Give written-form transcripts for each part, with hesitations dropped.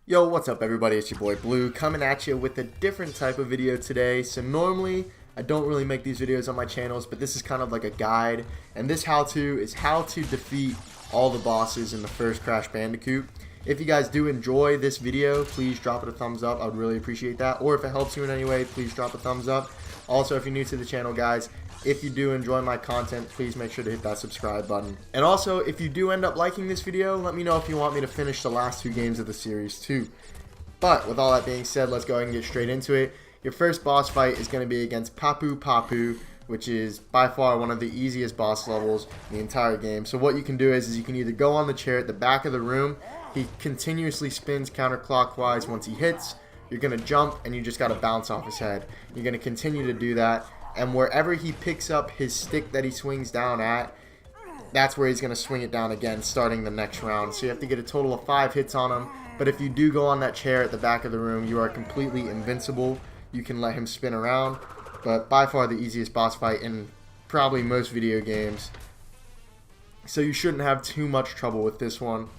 Yo, what's up everybody, it's your boy Blue coming at you with a different type of video today. So normally I don't really make these videos on my channels, but this is kind of like a guide, and this how-to is how to defeat all the bosses in the first Crash Bandicoot. If you guys do enjoy this video, please drop it a thumbs up, I would really appreciate that. Or if it helps you in any way, please drop a thumbs up. Also, if you're new to the channel, guys, if you do enjoy my content, please make sure to hit that subscribe button. And also, if you do end up liking this video, let me know if you want me to finish the last two games of the series too. But with all that being said, let's go ahead and get straight into it. Your first boss fight is going to be against Papu Papu, which is by far one of the easiest boss levels in the entire game. So what you can do is you can either go on the chair at the back of the room. He continuously spins counterclockwise once he hits. You're going to jump and you just got to bounce off his head. You're going to continue to do that. And wherever he picks up his stick that he swings down at, that's where he's going to swing it down again, starting the next round. So you have to get a total of 5 hits on him. But if you do go on that chair at the back of the room, you are completely invincible. You can let him spin around. But by far the easiest boss fight in probably most video games. So you shouldn't have too much trouble with this one.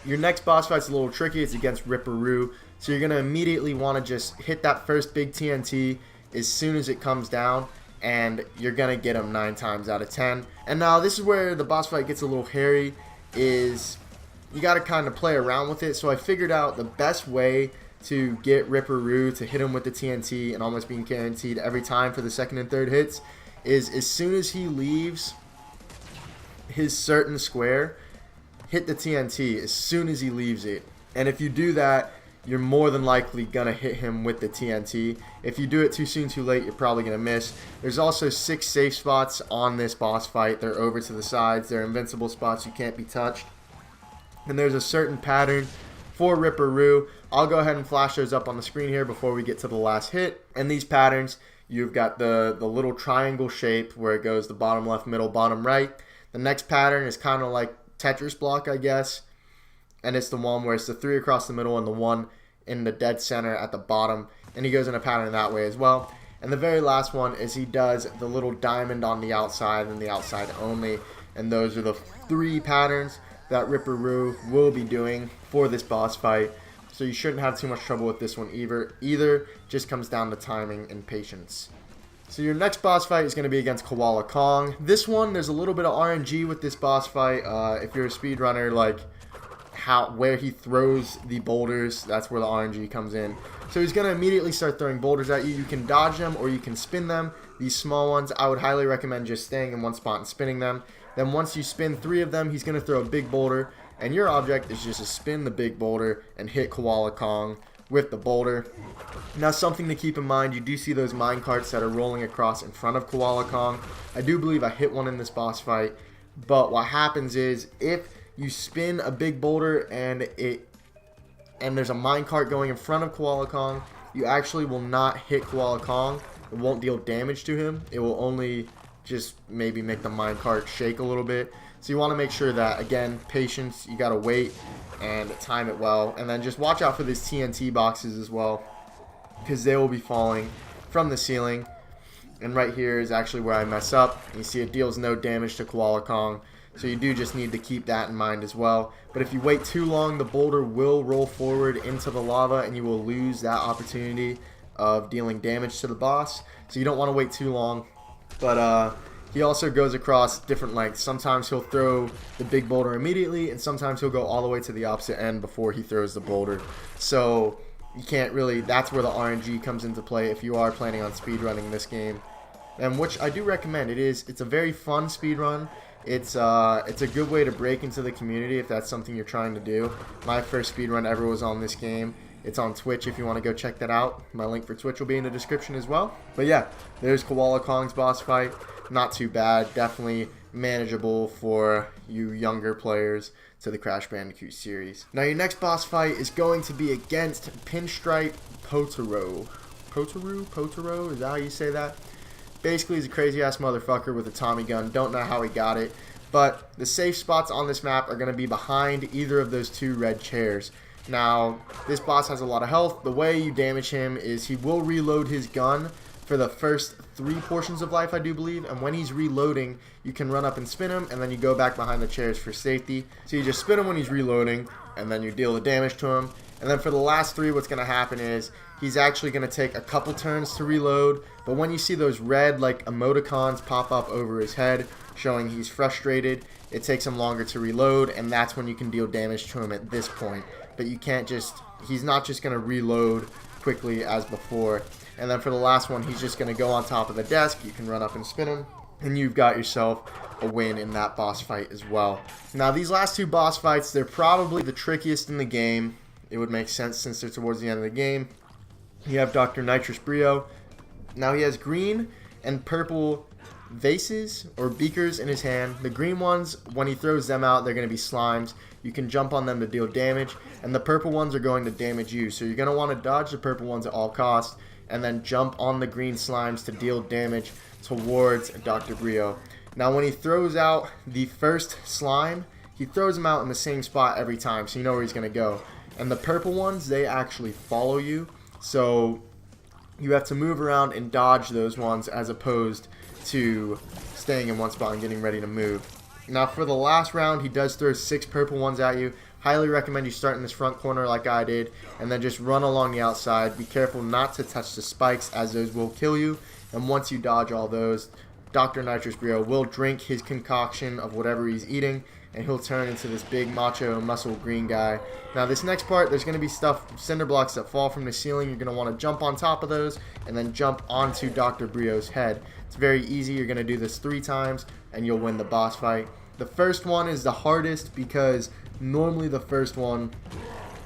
Your next boss fight's a little tricky. It's against Ripperoo. So you're going to immediately want to just hit that first big TNT as soon as it comes down, and you're gonna get him 9 times out of 10. And now this is where the boss fight gets a little hairy, is you gotta kind of play around with it. So I figured out the best way to get Ripperoo to hit him with the TNT and almost being guaranteed every time for the second and third hits is as soon as he leaves his certain square, hit the TNT as soon as he leaves it. And if you do that, you're more than likely gonna hit him with the TNT. If you do it too soon, too late, you're probably gonna miss. There's also 6 safe spots on this boss fight. They're over to the sides. They're invincible spots. You can't be touched. And there's a certain pattern for Ripperoo. I'll go ahead and flash those up on the screen here before we get to the last hit. And these patterns, you've got the little triangle shape where it goes the bottom left, middle, bottom right. The next pattern is kind of like Tetris block, I guess. And it's the one where it's the 3 across the middle and the 1 in the dead center at the bottom. And he goes in a pattern that way as well. And the very last one is he does the little diamond on the outside and the outside only. And those are the 3 patterns that Ripperoo will be doing for this boss fight. So you shouldn't have too much trouble with this one either. Just comes down to timing and patience. So your next boss fight is going to be against Koala Kong. This one, there's a little bit of RNG with this boss fight. If you're a speedrunner, like where he throws the boulders, that's where the RNG comes in. So he's going to immediately start throwing boulders at you. You can dodge them or you can spin them. These small ones, I would highly recommend just staying in one spot and spinning them. Then once you spin 3 of them, he's going to throw a big boulder, and your object is just to spin the big boulder and hit Koala Kong with the boulder. Now, something to keep in mind, you do see those mine carts that are rolling across in front of Koala Kong. I do believe I hit one in this boss fight, but what happens is if you spin a big boulder and there's a minecart going in front of Koala Kong, you actually will not hit Koala Kong. It won't deal damage to him. It will only just maybe make the minecart shake a little bit. So you want to make sure that, again, patience, you got to wait and time it well. And then just watch out for these TNT boxes as well, because they will be falling from the ceiling. And right here is actually where I mess up. You see it deals no damage to Koala Kong. So you do just need to keep that in mind as well. But if you wait too long, the boulder will roll forward into the lava and you will lose that opportunity of dealing damage to the boss. So you don't want to wait too long. But he also goes across different lengths. Sometimes he'll throw the big boulder immediately, and sometimes he'll go all the way to the opposite end before he throws the boulder. So you can't really, that's where the RNG comes into play if you are planning on speedrunning this game. And which I do recommend. It's a very fun speedrun. It's a good way to break into the community if that's something you're trying to do. My first speedrun ever was on this game. It's on Twitch if you want to go check that out. My link for Twitch will be in the description as well. But yeah, there's Koala Kong's boss fight. Not too bad. Definitely manageable for you younger players to the Crash Bandicoot series. Now your next boss fight is going to be against Pinstripe Potaro. Potaro? Is that how you say that? Basically, he's a crazy-ass motherfucker with a Tommy gun. Don't know how he got it. But the safe spots on this map are going to be behind either of those 2 red chairs. Now, this boss has a lot of health. The way you damage him is he will reload his gun for the first 3 portions of life, I do believe. And when he's reloading, you can run up and spin him, and then you go back behind the chairs for safety. So you just spin him when he's reloading, and then you deal the damage to him. And then for the last 3, what's going to happen is he's actually going to take a couple turns to reload. But when you see those red like emoticons pop up over his head showing he's frustrated, it takes him longer to reload, and that's when you can deal damage to him at this point. But you can't just, he's not just going to reload quickly as before. And then for the last one, he's just going to go on top of the desk. You can run up and spin him, and you've got yourself a win in that boss fight as well. Now these last 2 boss fights, they're probably the trickiest in the game. It would make sense since they're towards the end of the game. You have Dr. Nitrous Brio. Now he has green and purple vases or beakers in his hand. The green ones, when he throws them out, they're going to be slimes. You can jump on them to deal damage, and the purple ones are going to damage you. So you're going to want to dodge the purple ones at all costs, and then jump on the green slimes to deal damage towards Dr. Brio. Now when he throws out the first slime, he throws them out in the same spot every time, so you know where he's going to go. And the purple ones, they actually follow you, so you have to move around and dodge those ones as opposed to staying in one spot and getting ready to move. Now for the last round, he does throw 6 purple ones at you. Highly recommend you start in this front corner like I did, and then just run along the outside. Be careful not to touch the spikes, as those will kill you. And once you dodge all those, Dr. Nitrous Brio will drink his concoction of whatever he's eating, and he'll turn into this big macho muscle green guy. Now this next part, there's going to be cinder blocks that fall from the ceiling. You're going to want to jump on top of those and then jump onto Dr. Brio's head. It's very easy. You're going to do this 3 times and you'll win the boss fight. The first one is the hardest because normally the first one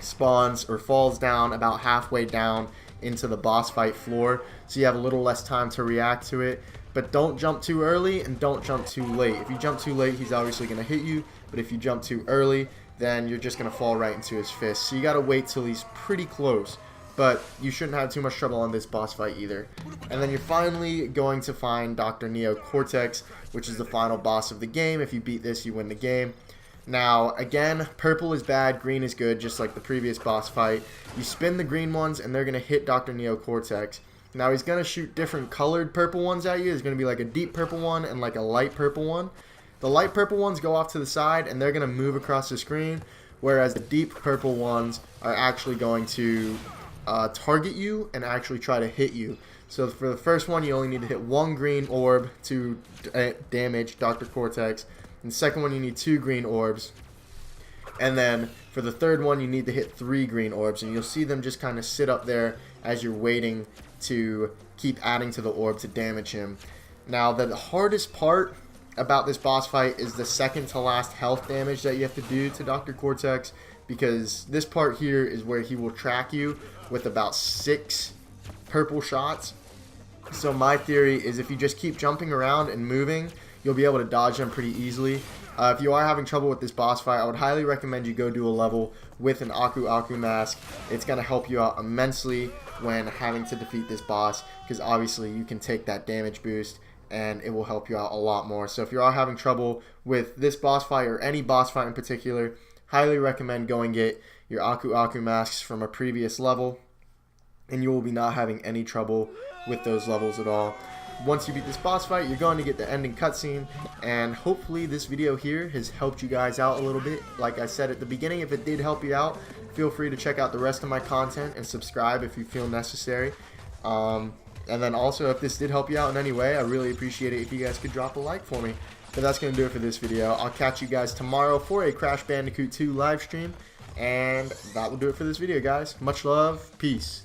spawns or falls down about halfway down into the boss fight floor, so you have a little less time to react to it. But don't jump too early and don't jump too late. If you jump too late, he's obviously going to hit you, but if you jump too early, then you're just going to fall right into his fist. So you got to wait till he's pretty close, but you shouldn't have too much trouble on this boss fight either. And then you're finally going to find Dr. Neo Cortex, which is the final boss of the game. If you beat this, you win the game. Now, again, purple is bad, green is good, just like the previous boss fight. You spin the green ones, and they're going to hit Dr. Neo Cortex. Now, he's going to shoot different colored purple ones at you. There's going to be like a deep purple one and like a light purple one. The light purple ones go off to the side, and they're going to move across the screen, whereas the deep purple ones are actually going to target you and actually try to hit you. So for the first one, you only need to hit 1 green orb to damage Dr. Cortex. And the second one, you need 2 green orbs. And then for the third one, you need to hit 3 green orbs. And you'll see them just kind of sit up there as you're waiting to keep adding to the orb to damage him. Now, the hardest part about this boss fight is the second to last health damage that you have to do to Dr. Cortex, because this part here is where he will track you with about 6 purple shots. So my theory is if you just keep jumping around and moving, you'll be able to dodge them pretty easily. If you are having trouble with this boss fight, I would highly recommend you go do a level with an Aku Aku mask. It's going to help you out immensely when having to defeat this boss, because obviously you can take that damage boost and it will help you out a lot more. So if you are having trouble with this boss fight or any boss fight in particular, highly recommend going get your Aku Aku masks from a previous level, and you will be not having any trouble with those levels at all. Once you beat this boss fight, you're going to get the ending cutscene, and hopefully this video here has helped you guys out a little bit. Like I said at the beginning, if it did help you out, feel free to check out the rest of my content and subscribe if you feel necessary. And then also, if this did help you out in any way, I really appreciate it if you guys could drop a like for me. But that's going to do it for this video. I'll catch you guys tomorrow for a Crash Bandicoot 2 live stream, and that will do it for this video, guys. Much love. Peace.